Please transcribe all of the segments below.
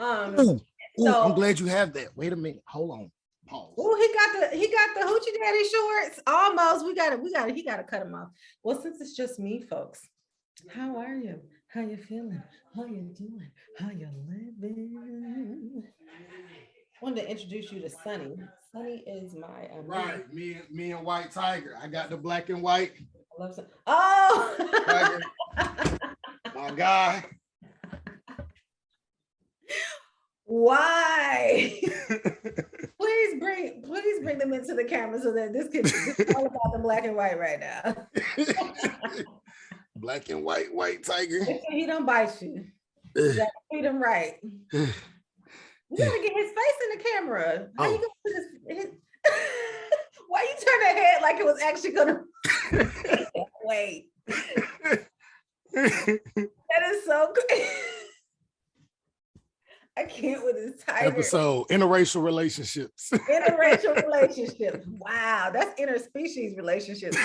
Ooh, So I'm glad you have that. Wait a minute. Hold on. Pause. Oh, he got the hoochie daddy shorts. Almost. He gotta cut them off. Well, since it's just me, folks, how are you? How you feeling? How you doing? How you living? Wanted to introduce you to Sunny. Sunny is my Right, me and White Tiger. I got the black and white. I love Sunny. Oh, Tiger, my guy. Why? please bring them into the camera so that this is all about the black and white right now. Black and white tiger. Make sure he don't bite you. You gotta treat him right. You gotta get his face in the camera. How you gonna put his why you turn that head like it was actually gonna wait? That is so crazy. I can't with this tiger. Episode interracial relationships. Interracial relationships. Wow, that's interspecies relationships.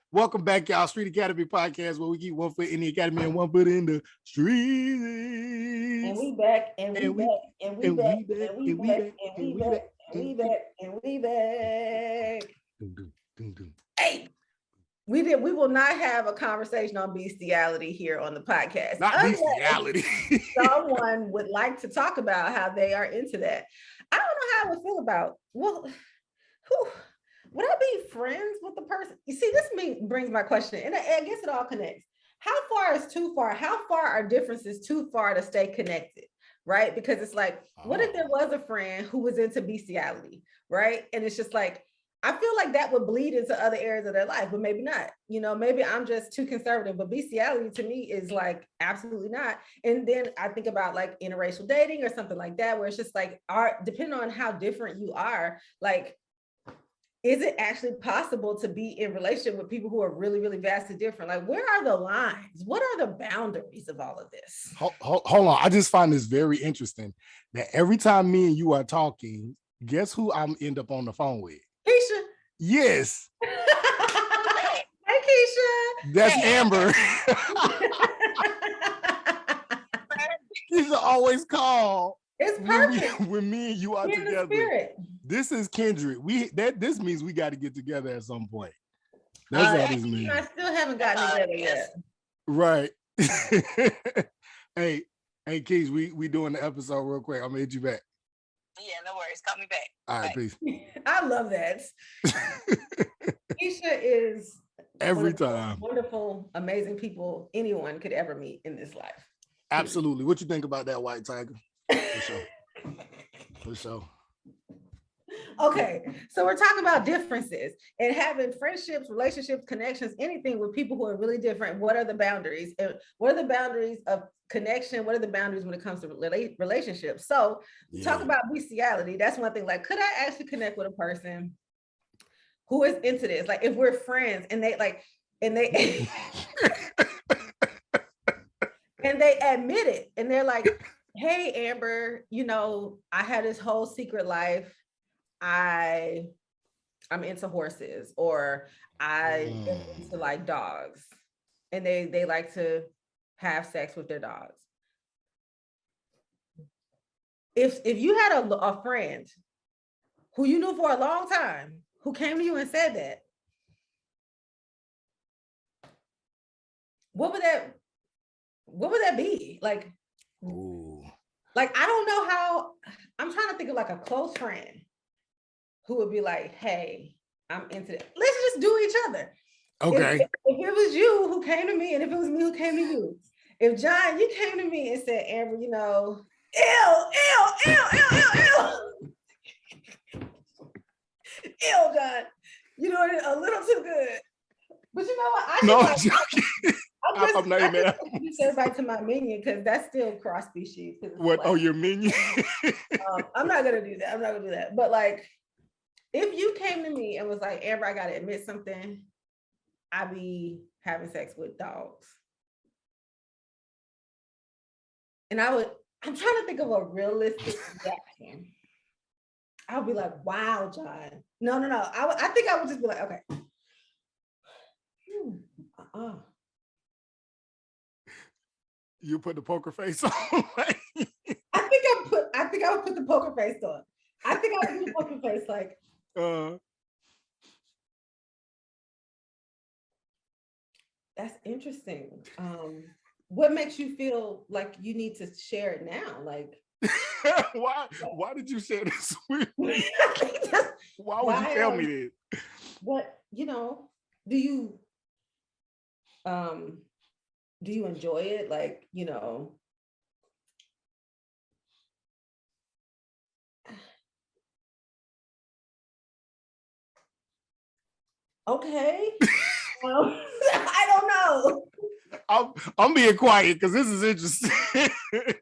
Welcome back, y'all. Street Academy Podcast, where we keep one foot in the academy and one foot in the streets. And we back, and we back, and we back, and we back, and we back, and we back, and we back. Hey, we will not have a conversation on bestiality here on the podcast. Not bestiality. Someone would like to talk about how they are into that. I don't know how I would feel about. Well, would I be friends with the person? You see, this brings my question, and I guess it all connects. How far is too far? How far are differences too far to stay connected, right? Because it's like, what if there was a friend who was into bestiality, right? And it's just like, I feel like that would bleed into other areas of their life, but maybe not. You know, maybe I'm just too conservative, but bestiality to me is like, absolutely not. And then I think about like interracial dating or something like that, where it's just like, depending on how different you are, like, is it actually possible to be in relationship with people who are really, really vastly different? Like, where are the lines? What are the boundaries of all of this? Hold on. I just find this very interesting that every time me and you are talking, guess who I'm end up on the phone with? Keisha. Yes. Hey, Keisha. That's Amber. Keisha always call. It's perfect. When me and you are together. This is kindred. This means we got to get together at some point. That's all this means. I still haven't gotten together yet. Right. Hey, Keys, we doing the episode real quick. I'm gonna hit you back. Yeah, no worries. Call me back. All right, peace. I love that. Keisha is every time wonderful, amazing people anyone could ever meet in this life. Absolutely. What you think about that, White Tiger? For sure. Okay, so we're talking about differences and having friendships, relationships, connections, anything with people who are really different. What are the boundaries? And what are the boundaries of connection? What are the boundaries when it comes to relationships? So talk about bestiality. That's one thing. Like, could I actually connect with a person who is into this? Like, if we're friends and they and they admit it and they're like, hey, Amber, you know, I had this whole secret life. I'm into horses, or I'm into like dogs, and they like to have sex with their dogs. If you had a friend who you knew for a long time who came to you and said that, what would that be like? Ooh. Like, I don't know how. I'm trying to think of like a close friend who would be like, hey, I'm into it. Let's just do each other. Okay. If it was you who came to me, and if it was me who came to you, if John, you came to me and said, Amber, you know, ew, John, you know, a little too good. But you know what? I'm not even introduce everybody to my minion, because that's still cross species. What? Oh, your minion? I'm not gonna do that. But like, if you came to me and was like, Amber, I gotta admit something, I'd be having sex with dogs. And I'm trying to think of a realistic reaction. I'll be like, wow, John. No. I think I would just be like, okay. You put the poker face on. I think I would put the poker face on. I think I would do the poker face like. That's interesting. What makes you feel like you need to share it now? Like, why did you share this with me? Why would you tell me this? What, do you enjoy it? Like, okay. I don't know. I'm being quiet because this is interesting.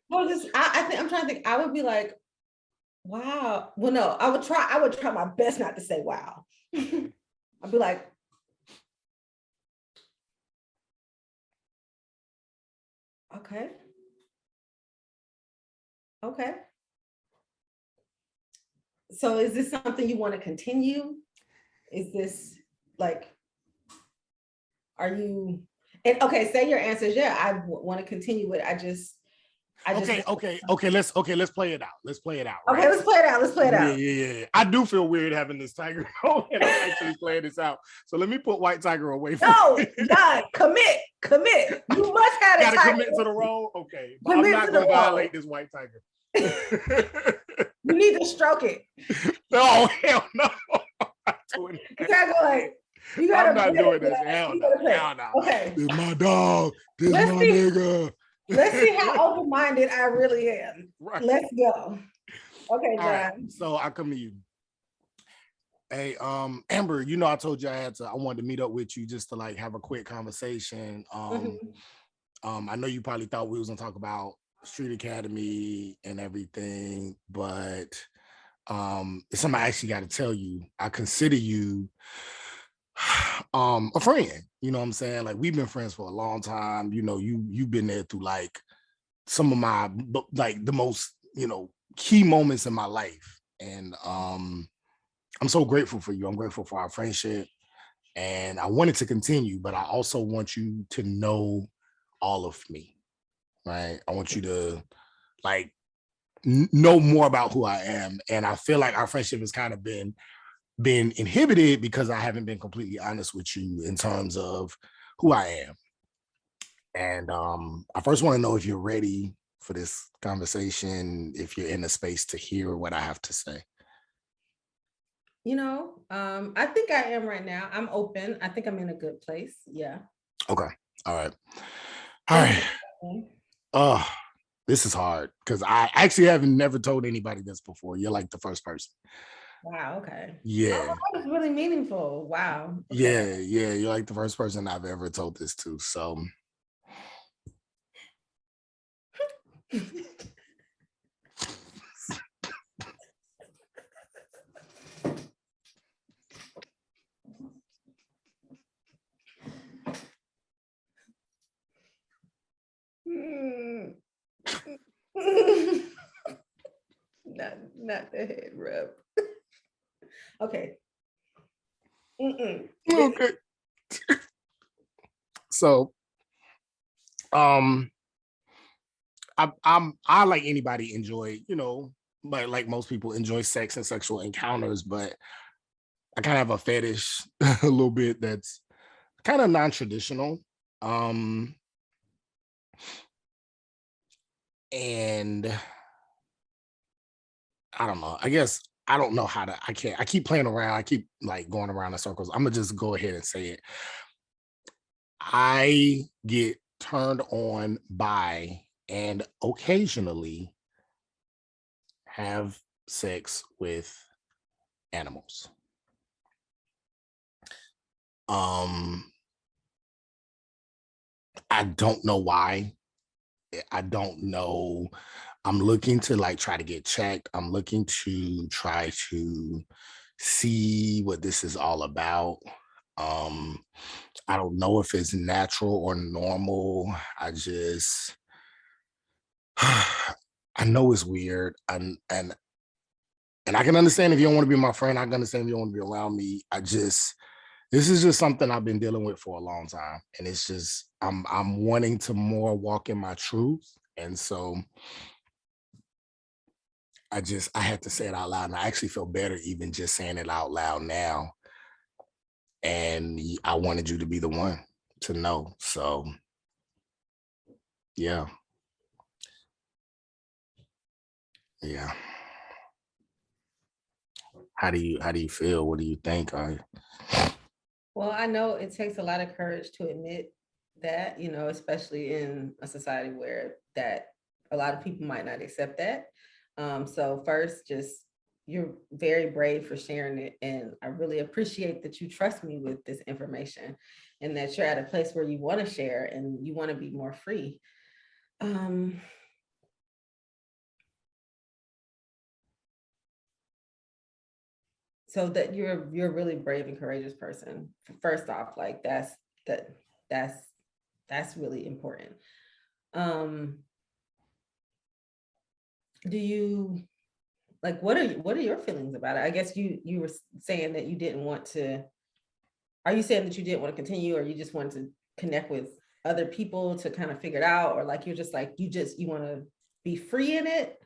Well, I'm trying to think. I would be like, wow. Well, no, I would try my best not to say wow. I'd be like, okay. So is this something you want to continue? Is this like, are you, and okay, say your answer is yeah, I want to continue it. Okay, let's play it out. Let's play it out. Right? Okay, let's play it out. Yeah. I do feel weird having this tiger on and I'm actually playing this out. So let me put White Tiger away from God, commit. You must have gotta commit to the role. Okay. But I'm not gonna violate this White Tiger. You need to stroke it. No, hell no. You gotta go like, I'm not doing this. Hell no. Okay. This is my dog. This is my nigga. Let's see how open-minded I really am. Right. Let's go. Okay, John. Right, so I come to you. Hey, Amber, I told you I wanted to meet up with you just to like have a quick conversation. I know you probably thought we was gonna talk about Street Academy and everything, but it's something I actually got to tell you. I consider you a friend. You know what I'm saying? Like, we've been friends for a long time. You've been there through like some of my like the most key moments in my life, and I'm so grateful for you. I'm grateful for our friendship, and I want it to continue, but I also want you to know all of me, right? I want you to like know more about who I am, and I feel like our friendship has kind of been inhibited because I haven't been completely honest with you in terms of who I am. And I first want to know if you're ready for this conversation, if you're in a space to hear what I have to say. I think I am right now. I'm open. I think I'm in a good place. Yeah. Okay. All right. Oh, this is hard because I actually haven't never told anybody this before. You're like the first person. Wow. Okay. Yeah. Oh, that was really meaningful. Wow. Okay. Yeah. You're like the first person I've ever told this to. So. Not the head rub. Okay. Okay. So, I like anybody enjoy, but like most people enjoy sex and sexual encounters, but I kind of have a fetish a little bit that's kind of non-traditional. And I don't know. I guess I don't know how to. I keep playing around. I keep like going around in circles. I'm gonna just go ahead and say it. I get turned on by and occasionally have sex with animals. I don't know why. I don't know. I'm looking to like try to get checked. I'm looking to try to see what this is all about. I don't know if it's natural or normal. I just I know it's weird. And I can understand if you don't want to be my friend. I can understand if you don't want to be around me. This is just something I've been dealing with for a long time. And it's just I'm wanting to more walk in my truth. And so I had to say it out loud. And I actually feel better even just saying it out loud now. And I wanted you to be the one to know. So yeah. Yeah. How do you feel? What do you think? Well, I know it takes a lot of courage to admit that, especially in a society where that a lot of people might not accept that. So first, just you're very brave for sharing it. And I really appreciate that you trust me with this information and that you're at a place where you want to share and you want to be more free. So that you're a really brave and courageous person. First off, like that's really important. Do you like what are your feelings about it? I guess you were saying that you didn't want to. Are you saying that you didn't want to continue, or you just wanted to connect with other people to kind of figure it out, or like you're just like you want to be free in it,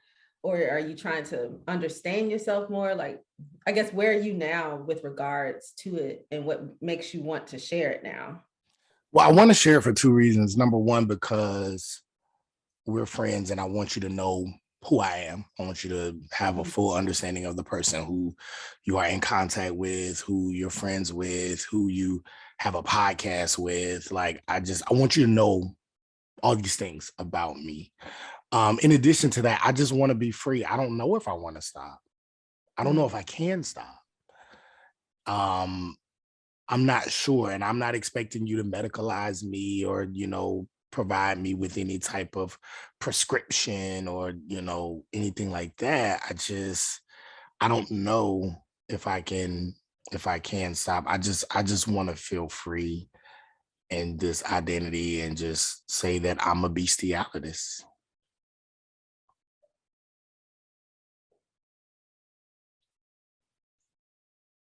or are you trying to understand yourself more? Like, I guess where are you now with regards to it, and what makes you want to share it now? Well, I want to share it for two reasons. Number one, because we're friends and I want you to know who I am. I want you to have a full understanding of the person who you are in contact with, who you're friends with, who you have a podcast with. Like, I want you to know all these things about me. In addition to that, I just want to be free. I don't know if I want to stop. I don't know if I can stop. I'm not sure, and I'm not expecting you to medicalize me or, provide me with any type of prescription or, anything like that. I don't know if I can stop. I just want to feel free in this identity and just say that I'm a bestiality.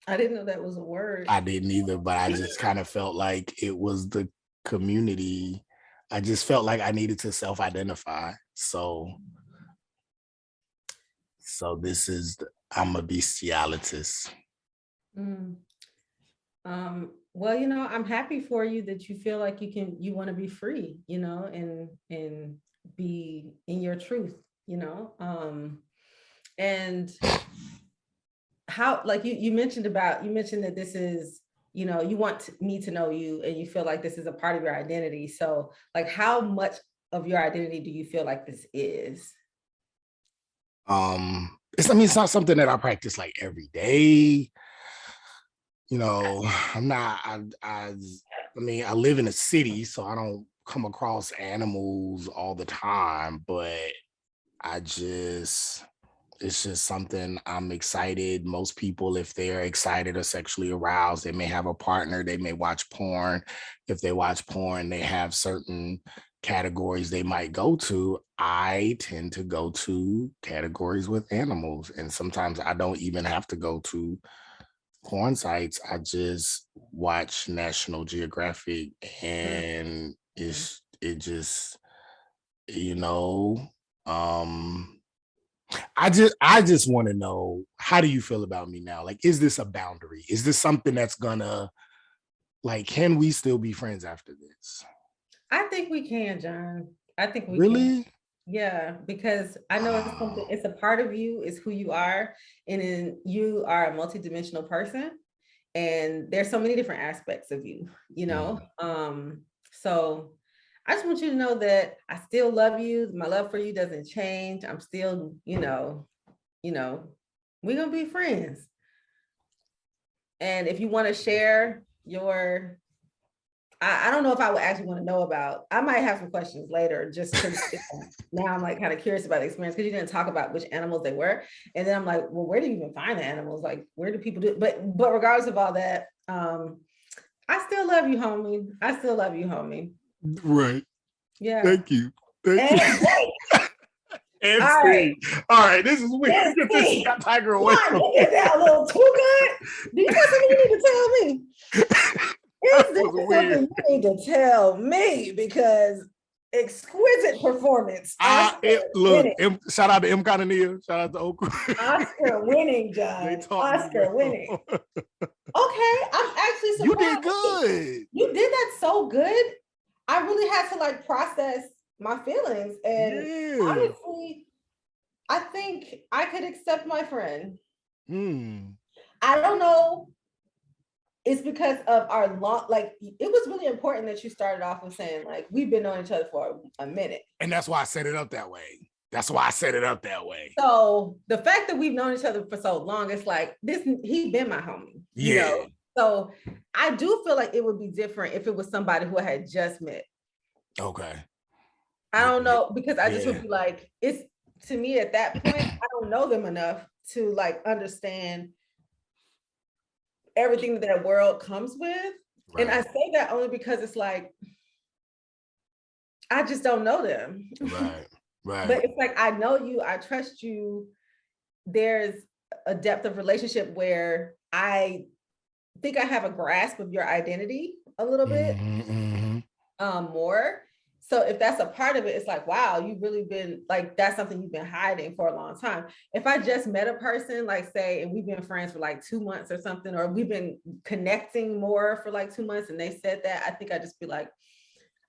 I didn't know that was a word. I didn't either, but I just kind of felt like it was the community. I just felt like I needed to self-identify. So this is I'm a bestialitist. Mm. Well, I'm happy for you that you feel like you want to be free, and be in your truth, and how, like you mentioned that this is, you want me to know you and you feel like this is a part of your identity. So like, how much of your identity do you feel like this is? It's not something that I practice like every day. I'm not I mean, I live in a city, so I don't come across animals all the time, but I just it's just something I'm excited. Most people, if they're excited or sexually aroused, they may have a partner, they may watch porn. If they watch porn, they have certain categories they might go to. I tend to go to categories with animals. And sometimes I don't even have to go to porn sites. I just watch National Geographic and it just, you know, um, I just want to know, how do you feel about me now? Like, is this a boundary? Is this something that's gonna, like, can we still be friends after this? I think we can, John. I think we can. Really? Yeah, because I know it's a part of you, is who you are. And then you are a multidimensional person. And there's so many different aspects of you, So I just want you to know that I still love you. My love for you doesn't change. I'm still, we're gonna be friends. And if you want to share your, I don't know if I would actually want to know about, I might have some questions later, just because now I'm like kind of curious about the experience, because you didn't talk about which animals they were. And then I'm like, well, where do you even find the animals? Like, where do people do it? But regardless of all that, I still love you, homie. I still love you, homie. Right. Yeah. Thank you. Thank And you. And all right. All right, this is weird. And Get this Tiger away Come on, from you get that a little too good. Do you have something you need to tell me? That Is this was something weird. you need to tell me? Because exquisite performance. Look, shout out to M. Canania. Shout out to Oakland. Oscar winning, They John. taught me Oscar well. winning. Okay, I'm actually surprised. You did good. You did that so good. I really had to like process my feelings. And honestly, I think I could accept my friend. I don't know. It's because of our long, like, it was really important that you started off with saying, like, we've been knowing each other for a minute. And that's why I set it up that way. So the fact that we've known each other for so long, it's like, he been my homie. You know? So I do feel like it would be different if it was somebody who I had just met. Okay. I don't know, because I just would be like, it's, to me at that point, I don't know them enough to like understand everything that world comes with. Right. And I say that only because it's like, I just don't know them. Right. But it's like, I know you, I trust you. There's a depth of relationship where I think I have a grasp of your identity a little bit more. So if that's a part of it, it's like, wow, you've really been like, that's something you've been hiding for a long time. If I just met a person, like say, and we've been friends for like 2 months or something, or we've been connecting more for like 2 months and they said that, I think I'd just be like,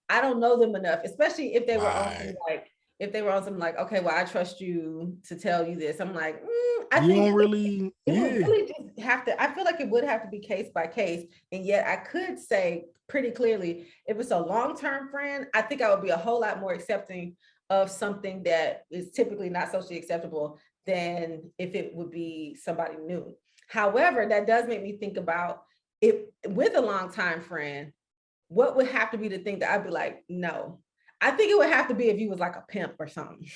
I don't know them enough, especially if they were on some like, if they were on some like, okay, well, I trust you to tell you this. I'm like, I think don't really, it would really just have to, I feel like it would have to be case by case. And yet I could say pretty clearly, if it's a long-term friend, I think I would be a whole lot more accepting of something that is typically not socially acceptable than if it would be somebody new. However, that does make me think about if with a long-time friend, what would have to be the thing that I'd be like, no. I think it would have to be if you was like a pimp or something,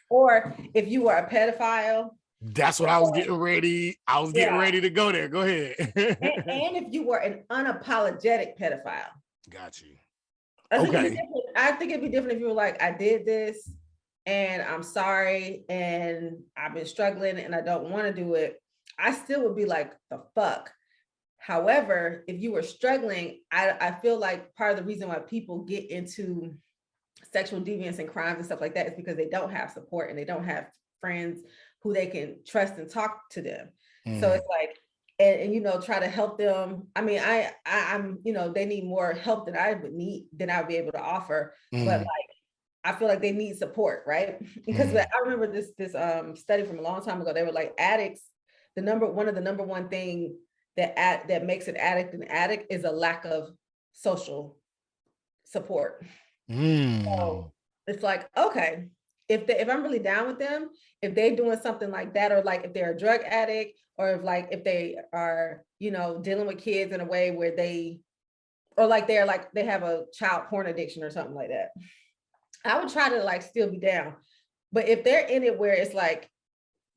or if you were a pedophile. That's what I was getting ready. I was getting ready to go there. Go ahead. and if you were an unapologetic pedophile. Got you. I think it'd be different if you were like, I did this and I'm sorry and I've been struggling and I don't want to do it. I still would be like, the fuck. However, if you were struggling, I feel like part of the reason why people get into sexual deviance and crimes and stuff like that is because they don't have support and they don't have friends who they can trust and talk to them. So it's like, and you know, try to help them. I mean, I'm, you know, they need more help than I would need, than I would be able to offer. But like, I feel like they need support, right? Because I remember this study from a long time ago. They were like, addicts, one of the number one thing that makes an addict is a lack of social support. So it's like, okay, if I'm really down with them, if they're doing something like that, or like if they're a drug addict, or if they are, you know, dealing with kids in a way where they have a child porn addiction or something like that, I would try to like still be down. But if they're in it where it's like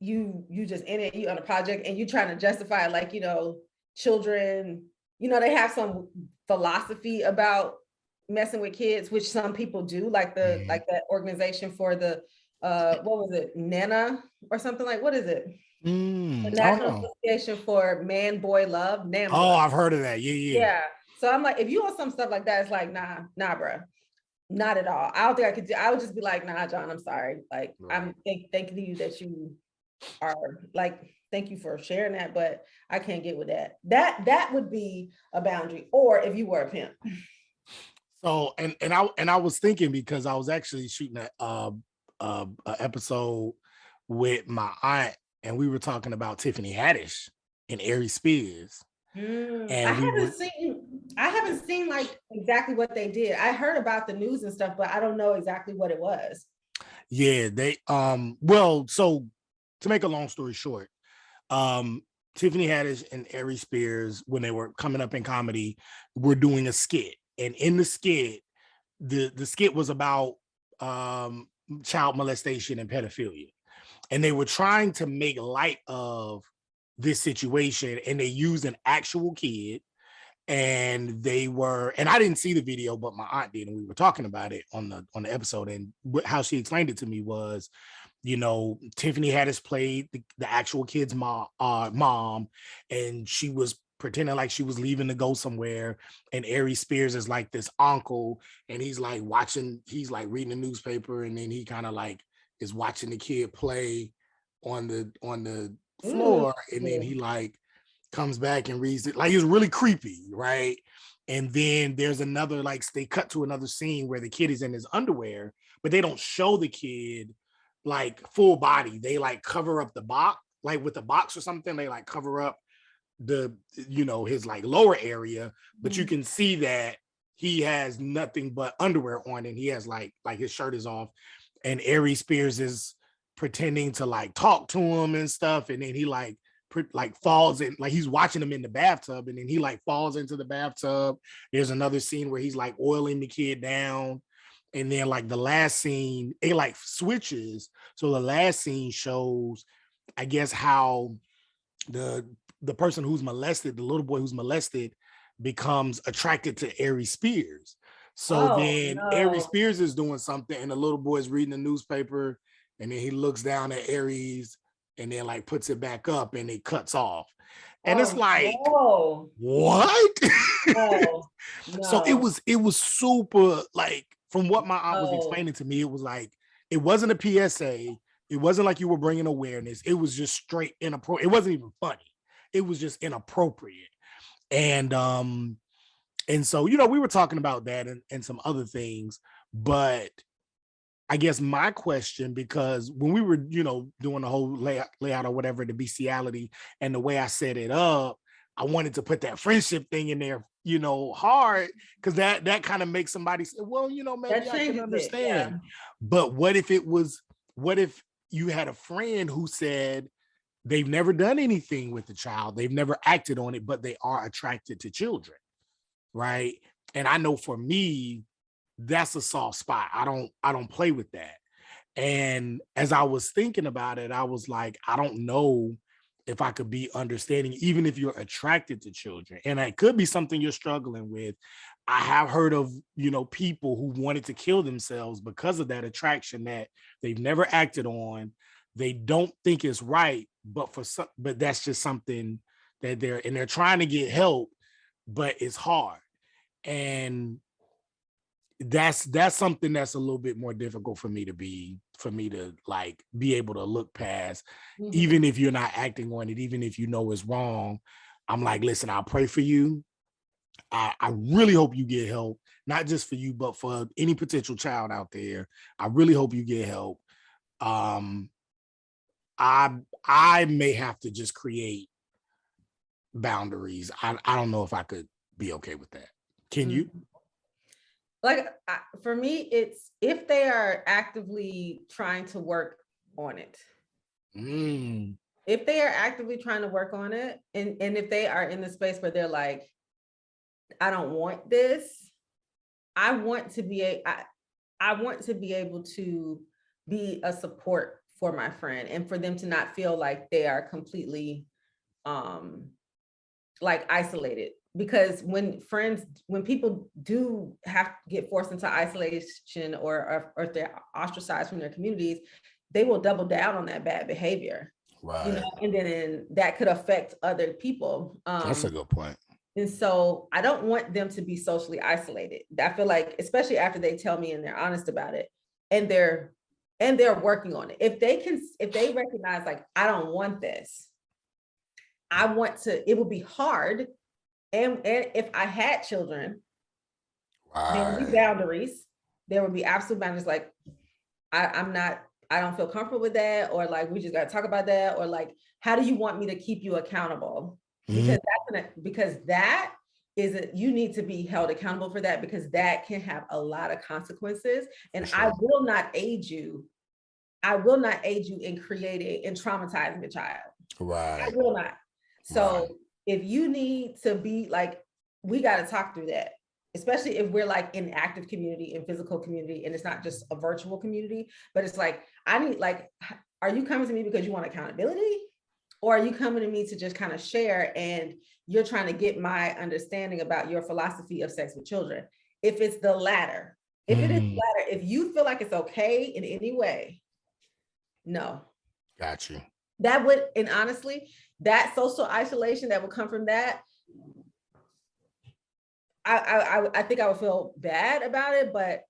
you just in it, you on a project and you trying to justify, like, you know, children, you know, they have some philosophy about messing with kids, which some people do, like like that organization for the what was it, NANA or something, like, what is it? The National Association for Man Boy Love. NAMBLA. Oh, I've heard of that. Yeah. So I'm like, if you want some stuff like that, it's like, nah, bro, not at all. I don't think I could do. I would just be like, nah, John, I'm sorry. Like, I'm thanking you that you are like, thank you for sharing that, but I can't get with that. That would be a boundary. Or if you were a pimp. So and I was thinking, because I was actually shooting a episode with my aunt, and we were talking about Tiffany Haddish and Ari Spears. And I haven't seen like exactly what they did. I heard about the news and stuff, but I don't know exactly what it was. Yeah, they well, so to make a long story short, Tiffany Haddish and Ari Spears, when they were coming up in comedy, were doing a skit. And in the skit, the skit was about child molestation and pedophilia. And they were trying to make light of this situation, and they used an actual kid and I didn't see the video, but my aunt did, and we were talking about it on the episode. And how she explained it to me was, Tiffany Haddish played the actual kid's mom, and she was pretending like she was leaving to go somewhere. And Aries Spears is like this uncle, and he's like reading the newspaper, and then he kind of like is watching the kid play on the floor, and then he like comes back and reads it. Like, it's really creepy, right? And then there's another, like, they cut to another scene where the kid is in his underwear, but they don't show the kid like full body. They like cover up the box, like with the box or something. They like cover up his like lower area, but you can see that he has nothing but underwear on, and he has like his shirt is off, and Aries Spears is pretending to like talk to him and stuff, and then he like falls in, like he's watching him in the bathtub, and then he like falls into the bathtub. There's another scene where he's like oiling the kid down, and then like the last scene, it like switches. So the last scene shows, I guess, how the person who's molested, the little boy who's molested, becomes attracted to Aries Spears. So then Aries Spears is doing something, and the little boy is reading the newspaper, and then he looks down at Aries, and then like puts it back up, and it cuts off. And it's like, what? No. So it was super, like, from what my aunt was explaining to me, it was like, it wasn't a PSA. It wasn't like you were bringing awareness. It was just straight inappropriate. It wasn't even funny. It was just inappropriate. And so, we were talking about that and some other things, but I guess my question, because when we were, doing the whole layout or whatever, the bestiality, and the way I set it up, I wanted to put that friendship thing in there, hard, because that kind of makes somebody say, well, maybe I can understand. But what if you had a friend who said they've never done anything with the child, they've never acted on it, but they are attracted to children, right? And I know for me, that's a soft spot. I don't play with that. And as I was thinking about it, I was like, I don't know if I could be understanding, even if you're attracted to children. And it could be something you're struggling with. I have heard of, people who wanted to kill themselves because of that attraction that they've never acted on. They don't think it's right, but that's just something that they're trying to get help, but it's hard. And that's something that's a little bit more difficult for me to like be able to look past, even if you're not acting on it, even if it's wrong. I'm like, listen, I'll pray for you. I really hope you get help, not just for you, but for any potential child out there. I really hope you get help. I may have to just create boundaries. I don't know if I could be okay with that. Can you? Like, for me, it's if they are actively trying to work on it. If they are actively trying to work on it, and if they are in the space where they're like, I don't want this, I want to be able to be a support for my friend, and for them to not feel like they are completely like isolated. Because when people do have to get forced into isolation, or if they're ostracized from their communities, they will double down on that bad behavior. Right. And then that could affect other people. That's a good point. And so I don't want them to be socially isolated. I feel like, especially after they tell me and they're honest about it, and they're working on it. If they recognize, like, I don't want this, it will be hard. And if I had children, there would be boundaries. There would be absolute boundaries. Like, I don't feel comfortable with that, or like, we just got to talk about that, or like, how do you want me to keep you accountable? Because you need to be held accountable for that, because that can have a lot of consequences. And sure. I will not aid you in creating and traumatizing a child. Right. I will not. So if you need to be like, we got to talk through that, especially if we're like in active community, in physical community, and it's not just a virtual community, but it's like, I need, like, are you coming to me because you want accountability? Or are you coming to me to just kind of share and you're trying to get my understanding about your philosophy of sex with children? If it's the latter, if it is the latter, if you feel like it's okay in any way, no. Got you. That would, and honestly, that social isolation that would come from that, I think I would feel bad about it, but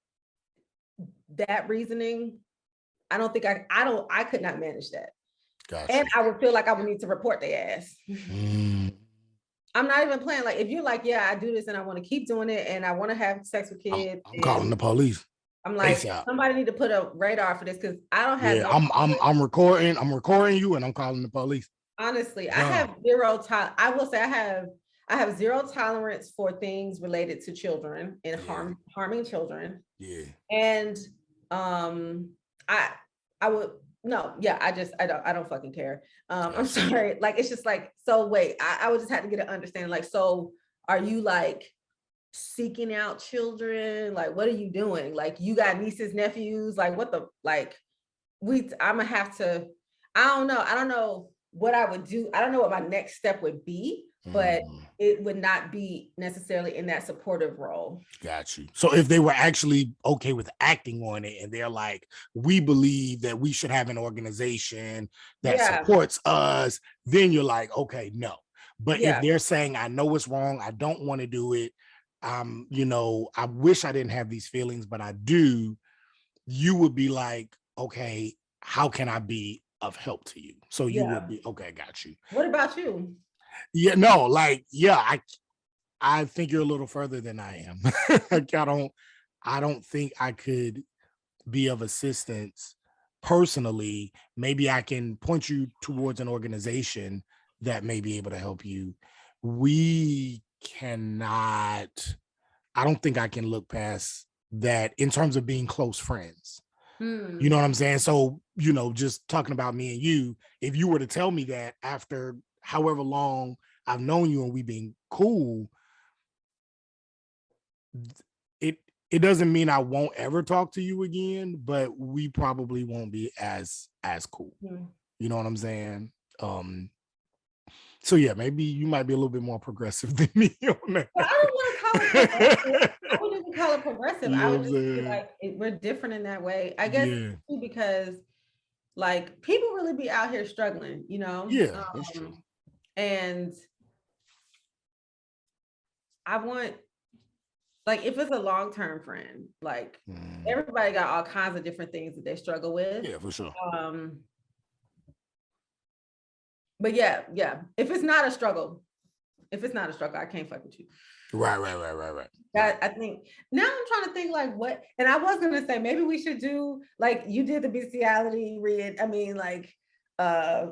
that reasoning, I don't think I could not manage that. Gotcha. And I would feel like I would need to report their ass. I'm not even playing. Like, if you're like, yeah, I do this and I want to keep doing it and I want to have sex with kids. I'm calling the police. I'm like, ASAP. Somebody need to put a radar for this because I don't have. Yeah, I'm recording you and I'm calling the police. Honestly, I have zero time. I will say I have zero tolerance for things related to children and harming children. Yeah. And I would I don't fucking care. I'm sorry. Like, it's just like, so wait, I would just have to get an understanding. Like, so are you like seeking out children? Like, what are you doing? Like, you got nieces, nephews? Like, what the, like, I'm gonna have to, I don't know what I would do. I don't know what my next step would be, but it would not be necessarily in that supportive role. Got you. So if they were actually okay with acting on it and they're like, we believe that we should have an organization that supports us, then you're like, okay, no. But if they're saying, I know it's wrong, I don't want to do it, you know, I wish I didn't have these feelings, but I do, you would be like, okay, how can I be of help to you? So you would be, okay, got you. What about you? Yeah, no, like, yeah, I think you're a little further than I am. Like, I don't think I could be of assistance personally. Maybe I can point you towards an organization that may be able to help you. We cannot, I don't think I can look past that in terms of being close friends. You know what I'm saying? So, you know, just talking about me and you, if you were to tell me that after however long I've known you and we've been cool, it doesn't mean I won't ever talk to you again, but we probably won't be as cool. You know what I'm saying? So yeah, maybe you might be a little bit more progressive than me on that. Well, I don't want to call it progressive. I wouldn't even call it progressive. You know I would what just I'm be saying? like, we're different in that way. I guess because like people really be out here struggling, you know? Yeah, that's true. And I want, like, if it's a long-term friend, like everybody got all kinds of different things that they struggle with. Yeah, for sure. But yeah. If it's not a struggle, I can't fuck with you. Right. I think now I'm trying to think like what, and I was gonna say maybe we should do like you did the bestiality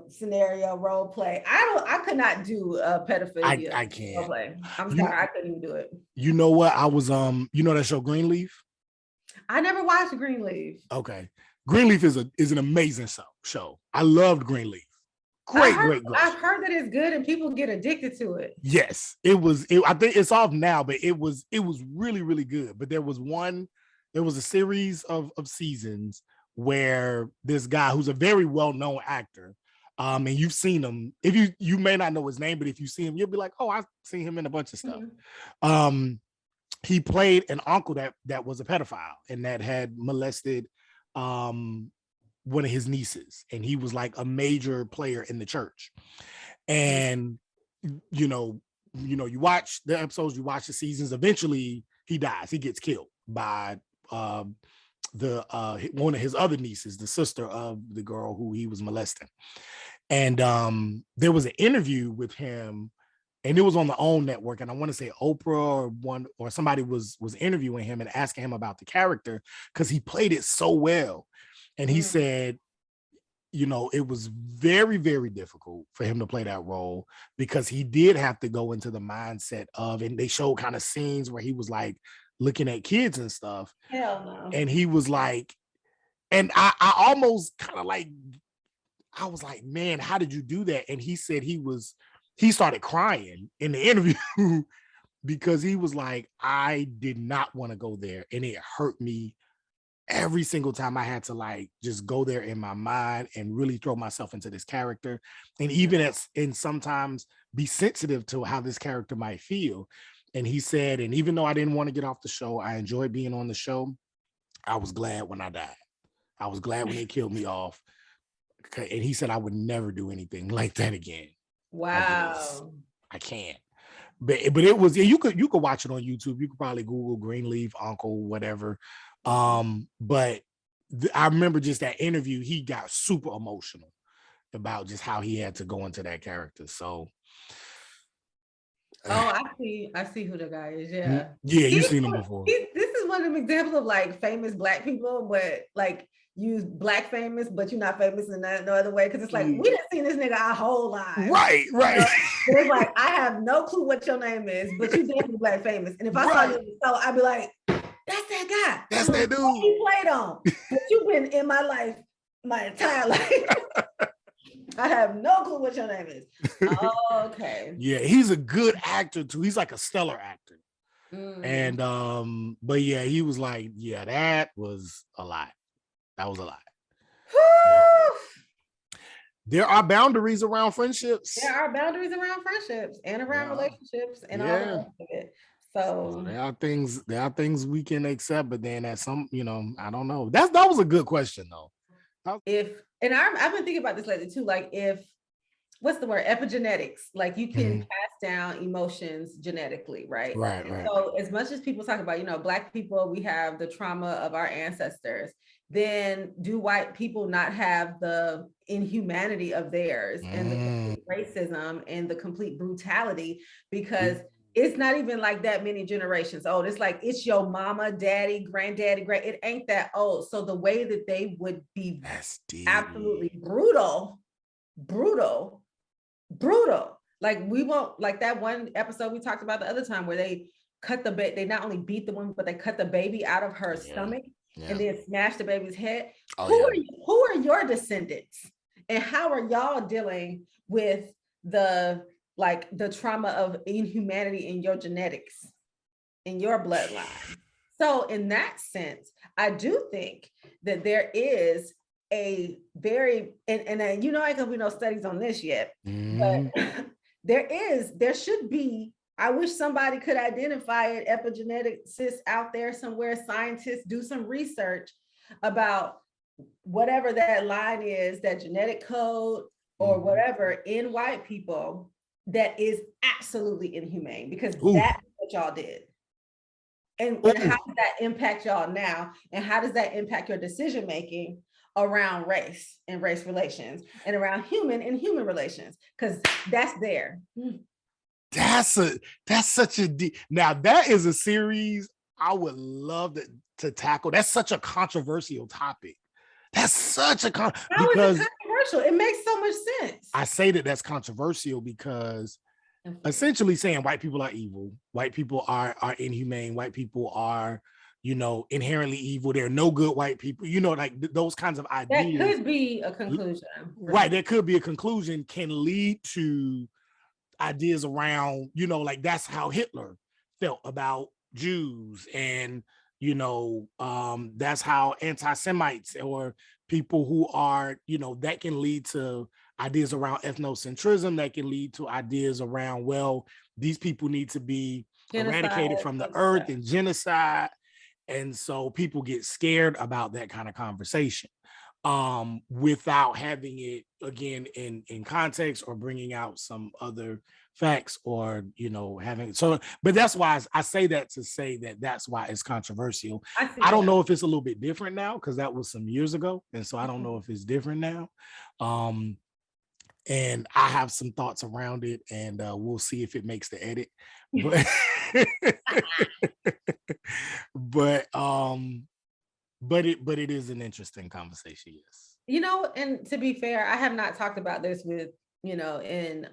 scenario role play. I could not do a pedophilia. I can't. Role play. I'm sorry, I couldn't even do it. You know what? I was you know that show Greenleaf? I never watched Greenleaf. Okay. Greenleaf is an amazing show. I loved Greenleaf. Great. I've heard that it's good and people get addicted to it. Yes, it was. I think it's off now, but it was really, really good. But there was a series of seasons where this guy who's a very well-known actor, and you've seen him. If you may not know his name, but if you see him, you'll be like, oh, I've seen him in a bunch of stuff. He played an uncle that was a pedophile and that had molested one of his nieces, and he was like a major player in the church. And you watch the episodes, you watch the seasons, eventually he dies, he gets killed by one of his other nieces, the sister of the girl who he was molesting. And there was an interview with him, and it was on the OWN network, and I want to say Oprah or somebody was interviewing him and asking him about the character because he played it so well. And he said, you know, it was very, very difficult for him to play that role because he did have to go into the mindset of, and they showed kind of scenes where he was like looking at kids and stuff. Hell no. And he was like, and I almost kind of like, I was like, man, how did you do that? And he said he started crying in the interview because he was like, I did not want to go there and it hurt me every single time I had to like just go there in my mind and really throw myself into this character, and even and sometimes be sensitive to how this character might feel. And he said, and even though I didn't want to get off the show, I enjoyed being on the show. I was glad when I died. I was glad when they killed me off. And he said I would never do anything like that again. Wow. I can't. But it was, you could watch it on YouTube. You could probably Google Greenleaf Uncle, whatever. But I remember just that interview, he got super emotional about just how he had to go into that character. So I see who the guy is. Yeah. You've seen him before. This is one of them examples of like famous Black people, but like use Black famous, but you're not famous in no other way. Cause it's like, we didn't see this nigga our whole life. Right. It's like, I have no clue what your name is, but you definitely Black famous. And if I saw you in the show, I'd be like, that's that guy. That's that dude he played on. But you've been in my life my entire life. I have no clue what your name is. Okay. Yeah, he's a good actor too. He's like a stellar actor. And but yeah, he was like, yeah, that was a lot. That was a lot. There are boundaries around friendships. There are boundaries around friendships and around relationships and all the rest of it. So there are things we can accept, but then at some, I don't know. That was a good question though. I've been thinking about this lately too. Like, if what's the word? Epigenetics. Like, you can pass down emotions genetically, right? Right. So as much as people talk about, Black people, we have the trauma of our ancestors. Then do white people not have the inhumanity of theirs and the complete racism and the complete brutality? Because it's not even like that many generations old. It's like, it's your mama, daddy, granddaddy, it ain't that old. So the way that they would be absolutely brutal. Like, we won't, like that one episode we talked about the other time where they cut they not only beat the woman, but they cut the baby out of her stomach and then smash the baby's head. Who are your descendants? And how are y'all dealing with the trauma of inhumanity in your genetics, in your bloodline? So in that sense, I do think that there is a very, and I could be no studies on this yet, but there should be, I wish somebody could identify it, epigeneticists out there somewhere, scientists do some research about whatever that line is, that genetic code or whatever in white people that is absolutely inhumane, because that's what y'all did. And how does that impact y'all now? And how does that impact your decision making around race and race relations and around human and human relations? Because that's there. That's such a deep. Now that is a series I would love to tackle. That's such a controversial topic. That's such a How is it controversial? It makes so much sense. I say that's controversial because essentially saying white people are evil, white people are inhumane, white people are, inherently evil. There are no good white people, like those kinds of ideas. That could be a conclusion. Right. There could be a conclusion, can lead to ideas around, like that's how Hitler felt about Jews, and that's how anti-Semites or people who are, that can lead to ideas around ethnocentrism, that can lead to ideas around, well, these people need to be eradicated from the earth and genocide. And so people get scared about that kind of conversation without having it again in context or bringing out some other facts or but that's why I say that to say that's why it's controversial. I don't know if it's a little bit different now, because that was some years ago, and so I don't know if it's different now. And I have some thoughts around it, and we'll see if it makes the edit. But it is an interesting conversation, yes. And to be fair, I have not talked about this with in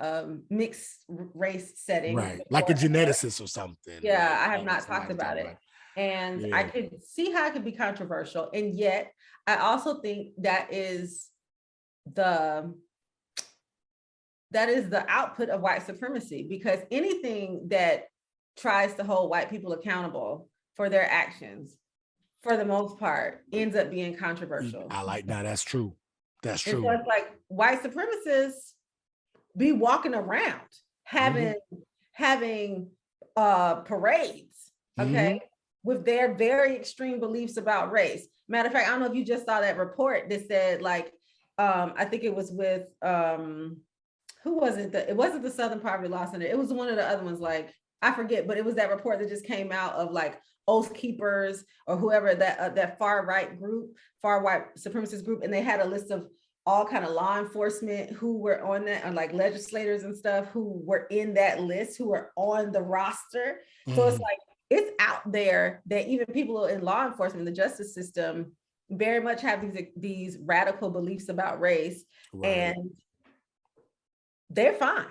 mixed race setting, right? Like a geneticist or something. Yeah, right? I have not talked about it. And I could see how it could be controversial. And yet I also think that is the output of white supremacy, because anything that tries to hold white people accountable for their actions, for the most part, ends up being controversial. I like that. That's true. That's And true. so it's like white supremacists be walking around having parades, okay, with their very extreme beliefs about race. Matter of fact, I don't know if you just saw that report that said, like, I think it was with who was it? It wasn't the Southern Poverty Law Center. It was one of the other ones, like, I forget, but it was that report that just came out of like Oath Keepers or whoever, that far white supremacist group, and they had a list of all kind of law enforcement who were on that, and like legislators and stuff who were in that list, who were on the roster. So it's like, it's out there that even people in law enforcement, the justice system, very much have these radical beliefs about race, and they're fine.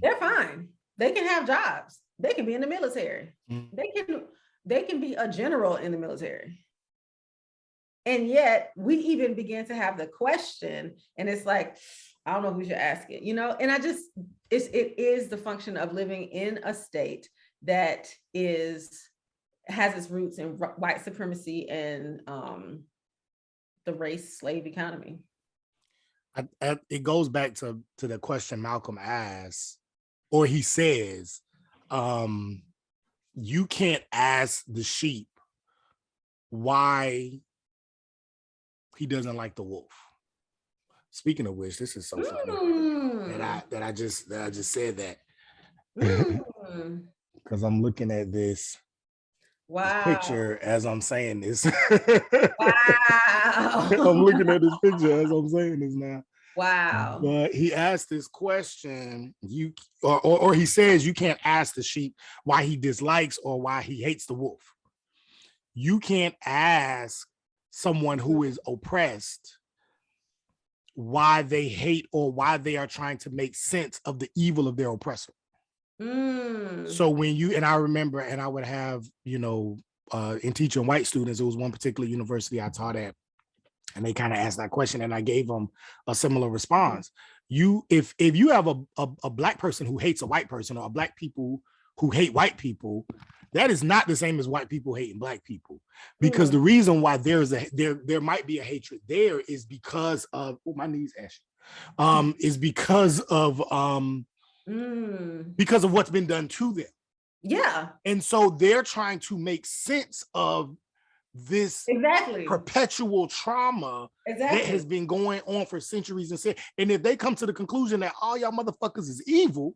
They're fine. They can have jobs. They can be in the military. They can be a general in the military. And yet we even begin to have the question, and it's like, I don't know if we should ask it, and it is the function of living in a state that has its roots in white supremacy and the race slave economy. It goes back to the question Malcolm asked, or he says, you can't ask the sheep why he doesn't like the wolf. Speaking of which, this is so funny that I just said that, because I'm looking at this picture as I'm saying this. Wow. I'm looking at this picture as I'm saying this now. Wow. But he asked this question, or he says you can't ask the sheep why he dislikes or why he hates the wolf. You can't ask someone who is oppressed why they hate or why they are trying to make sense of the evil of their oppressor. So when I remember, and I would have, in teaching white students, it was one particular university I taught at, and they kind of asked that question, and I gave them a similar response. If you have a black person who hates a white person, or a black people who hate white people, that is not the same as white people hating black people, because the reason why there might be a hatred there is because of my knees ashy, is because of what's been done to them. Yeah. And so they're trying to make sense of this perpetual trauma that has been going on for centuries. And if they come to the conclusion that all y'all motherfuckers is evil,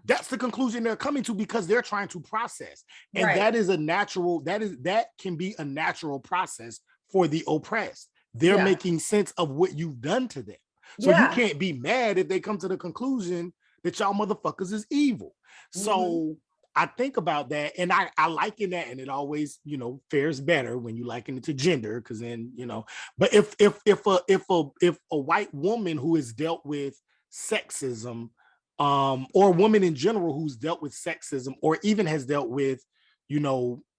that's the conclusion they're coming to, because they're trying to process. And that can be a natural process for the oppressed. They're making sense of what you've done to them. So you can't be mad if they come to the conclusion that y'all motherfuckers is evil. So I think about that, and I liken that, and it always, fares better when you liken it to gender, because then, but if a white woman who has dealt with sexism, or a woman in general who's dealt with sexism, or even has dealt with, very,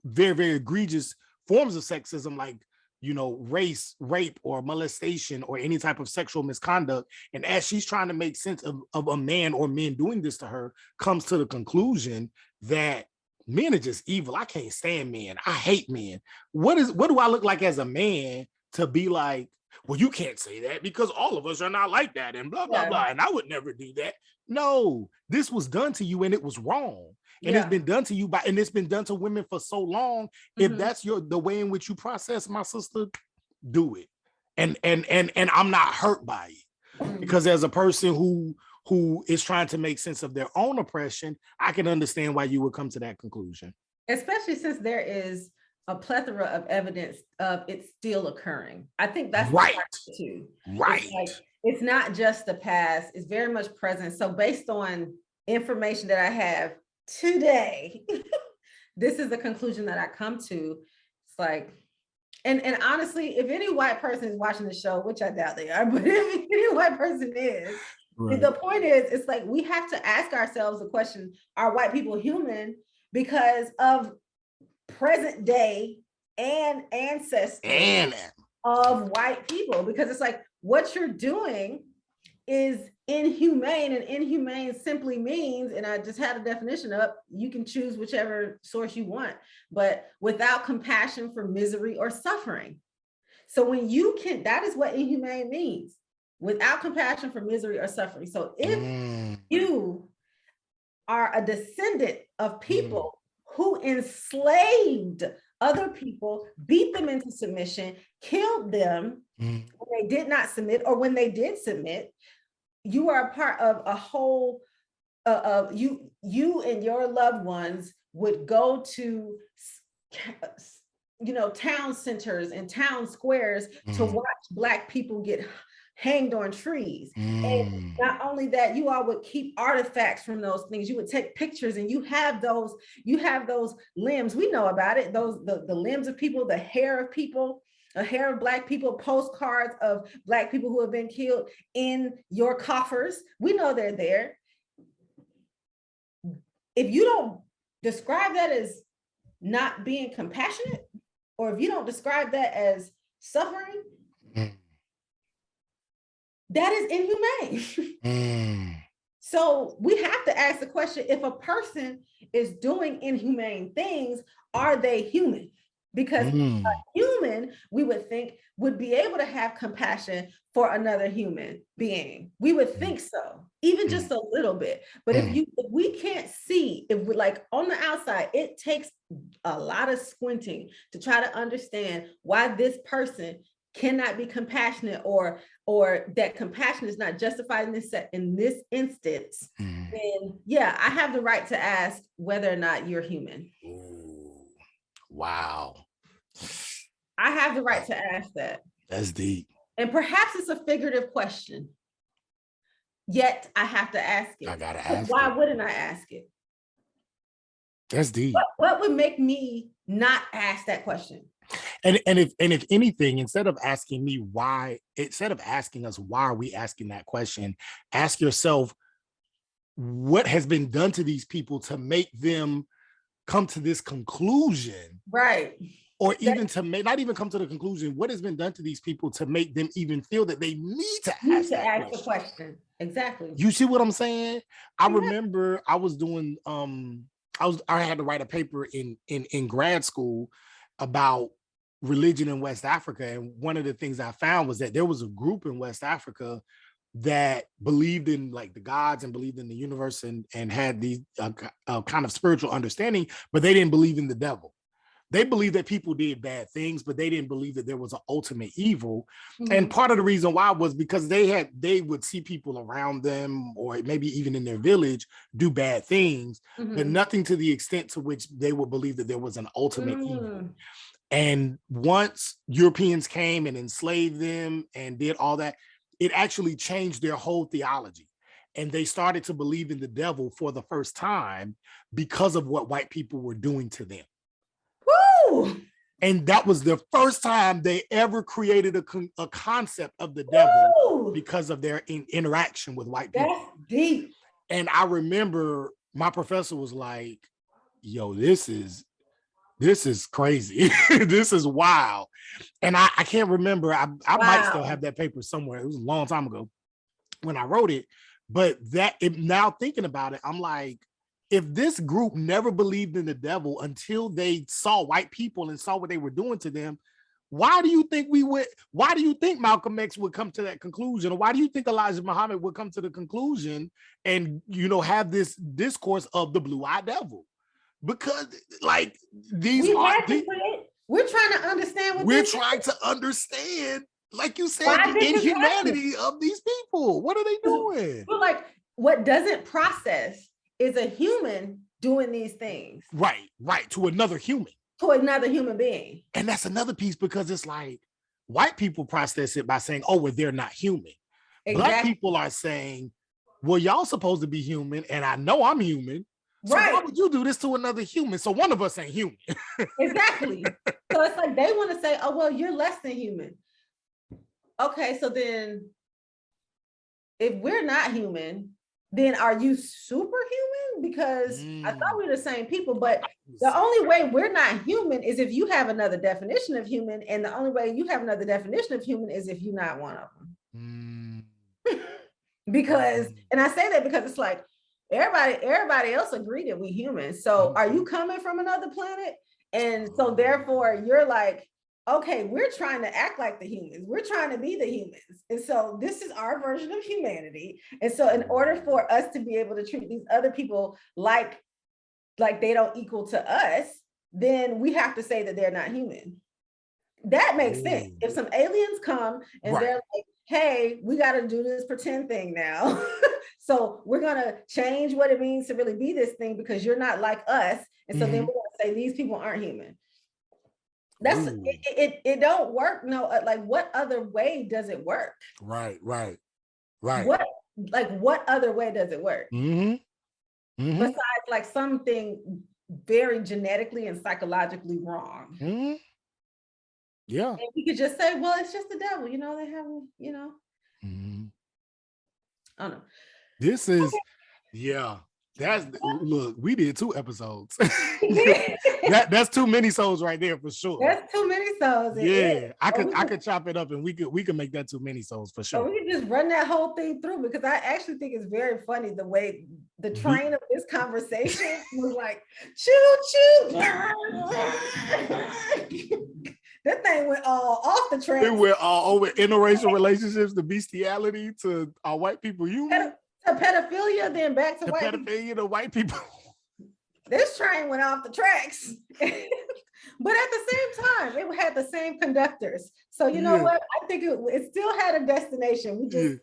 very egregious forms of sexism, like, race, rape, or molestation, or any type of sexual misconduct. And as she's trying to make sense of a man or men doing this to her, comes to the conclusion that men are just evil. I can't stand men. I hate men. What do I look like as a man to be like, well, you can't say that because all of us are not like that, and blah, blah, blah. And I would never do that. No, this was done to you and it was wrong. And it's been done to you and it's been done to women for so long. If that's the way in which you process, my sister, do it. And I'm not hurt by it, because as a person who is trying to make sense of their own oppression, I can understand why you would come to that conclusion. Especially since there is a plethora of evidence of it still occurring. I think that's right too. Right. It's not just the past, it's very much present. So based on information that I have today, this is the conclusion that I come to. It's like, and honestly, if any white person is watching the show, which I doubt they are, but if any white person is, the point is, it's like, we have to ask ourselves the question, are white people human because of present day and ancestors of white people? Because it's like, what you're doing is inhumane, and inhumane simply means, and I just had a definition up, you can choose whichever source you want, but without compassion for misery or suffering. So when you can, that is what inhumane means, without compassion for misery or suffering. So if you are a descendant of people who enslaved other people, beat them into submission, killed them when they did not submit, or when they did submit, you are a part of a whole, you and your loved ones would go to, town centers and town squares to watch Black people get hanged on trees. And not only that, you all would keep artifacts from those things. You would take pictures, and you have those limbs. We know about it. The limbs of people, the hair of people, a hair of Black people, postcards of Black people who have been killed in your coffers. We know they're there. If you don't describe that as not being compassionate, or if you don't describe that as suffering, that is inhumane. So we have to ask the question, if a person is doing inhumane things, are they human? Because a human, we would think, would be able to have compassion for another human being. We would think so, even just a little bit. But if we can't see, if we, like, on the outside, it takes a lot of squinting to try to understand why this person cannot be compassionate, or that compassion is not justified in this instance. Then yeah, I have the right to ask whether or not you're human. Wow. I have the right to ask that. That's deep. And perhaps it's a figurative question, yet I have to ask it. I gotta ask Why it. wouldn't I ask it? That's deep. What would make me not ask that question? And if anything, instead of asking us why are we asking that question, ask yourself, what has been done to these people to make them come to this conclusion? Right. Or even not even come to the conclusion, what has been done to these people to make them even feel that they need to ask the question? Exactly. You see what I'm saying? I remember I was doing, I had to write a paper in grad school about religion in West Africa. And one of the things I found was that there was a group in West Africa that believed in like the gods and believed in the universe and had these kind of spiritual understanding, but they didn't believe in the devil. They believed that people did bad things, but they didn't believe that there was an ultimate evil. And part of the reason why was because they would see people around them, or maybe even in their village, do bad things, but nothing to the extent to which they would believe that there was an ultimate evil. And once Europeans came and enslaved them and did all that, it actually changed their whole theology. And they started to believe in the devil for the first time because of what white people were doing to them. Woo! And that was the first time they ever created a concept of the devil because of their interaction with white people. That's deep. And I remember my professor was like, yo, this is crazy. This is wild. And I can't remember. I might still have that paper somewhere. It was a long time ago when I wrote it. But now thinking about it, I'm like, if this group never believed in the devil until they saw white people and saw what they were doing to them, why do you think Malcolm X would come to that conclusion? Or why do you think Elijah Muhammad would come to the conclusion and, have this discourse of the blue-eyed devil? Because like we're trying to understand we're trying to understand, like you said, the inhumanity of these people. What are they doing? But like, what doesn't process is a human doing these things. Right, to another human. To another human being. And that's another piece, because it's like white people process it by saying, oh, well, they're not human. Exactly. Black people are saying, well, y'all supposed to be human, and I know I'm human. So why would you do this to another human? So one of us ain't human. Exactly. So it's like they want to say, oh, well, you're less than human. Okay, so then if we're not human, then are you superhuman? Because I thought we were the same people, but the only way we're not human is if you have another definition of human, and the only way you have another definition of human is if you're not one of them. because, and I say that because it's like everybody else agreed that we humans. So are you coming from another planet? And so therefore you're like, okay, we're trying to act like the humans. We're trying to be the humans. And so this is our version of humanity. And so in order for us to be able to treat these other people like they don't equal to us, then we have to say that they're not human. That makes sense. If some aliens come and they're like, hey, we got to do this pretend thing now. So we're going to change what it means to really be this thing because you're not like us. And so then we're going to say these people aren't human. That's it don't work. No, like what other way does it work? Right. What other way does it work? Besides like something very genetically and psychologically wrong. Yeah. And we could just say, well, it's just the devil, they have, I don't know. This is, that's, look, we did 2 episodes. That's too many souls right there for sure. That's too many souls. Yeah, I could chop it up and we could make that too many souls for sure. So we could just run that whole thing through because I actually think it's very funny the way the train of this conversation was like, choo choo. That thing went all off the track. It went all over interracial relationships, to bestiality, to our white people human. To pedophilia, then back to white pedophilia to white people. This train went off the tracks. But at the same time, it had the same conductors. So you know what? I think it still had a destination. We just,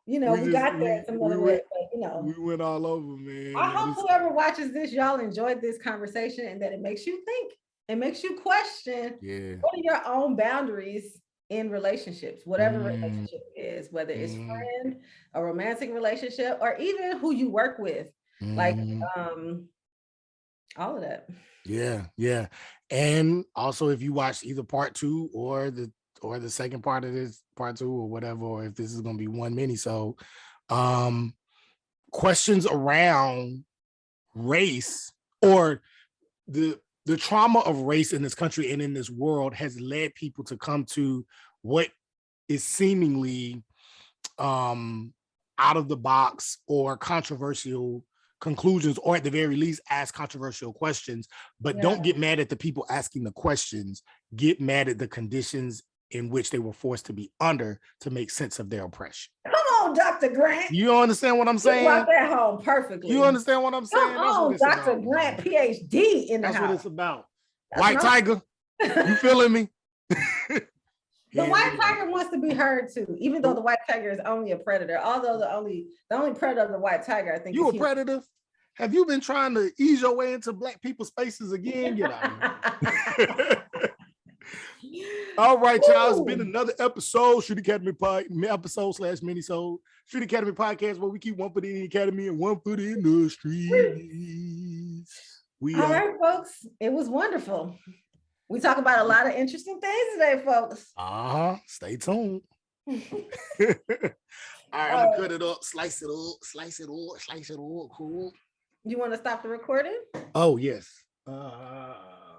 we got there some other way. But, we went all over, man. I hope whoever watches this, y'all enjoyed this conversation and that it makes you think. It makes you question what are your own boundaries in relationships, whatever relationship it is, whether it's friend, a romantic relationship, or even who you work with. Like all of that. Yeah. And also if you watch either part 2 or the second part of this, part 2 or whatever, or if this is gonna be one mini-sode, questions around race or the trauma of race in this country and in this world has led people to come to what is seemingly out of the box or controversial conclusions, or at the very least ask controversial questions, but don't get mad at the people asking the questions. Get mad at the conditions in which they were forced to be under to make sense of their oppression. Come on, Dr. Grant. You understand what I'm saying? You brought that home perfectly. You understand what I'm saying? Come on, Dr. Grant, PhD in the house. That's what it's about. White Tiger, you feeling me? The white tiger wants to be heard too, even though the white tiger is only a predator. Although the only predator of the white tiger, I think. You a predator? Have you been trying to ease your way into black people's spaces again? Get out. All right, y'all. It's been another episode, Street Academy episode / mini-sode. Street Academy podcast, where we keep one foot in the academy and one foot in the streets. All right, folks. It was wonderful. We talk about a lot of interesting things today, folks. Stay tuned. All right, I'm gonna cut it up, slice it up. Cool. You want to stop the recording? Oh, yes. How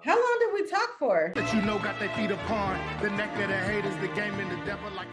long did we talk for? That got their feet upon the neck of the haters, the game and the devil like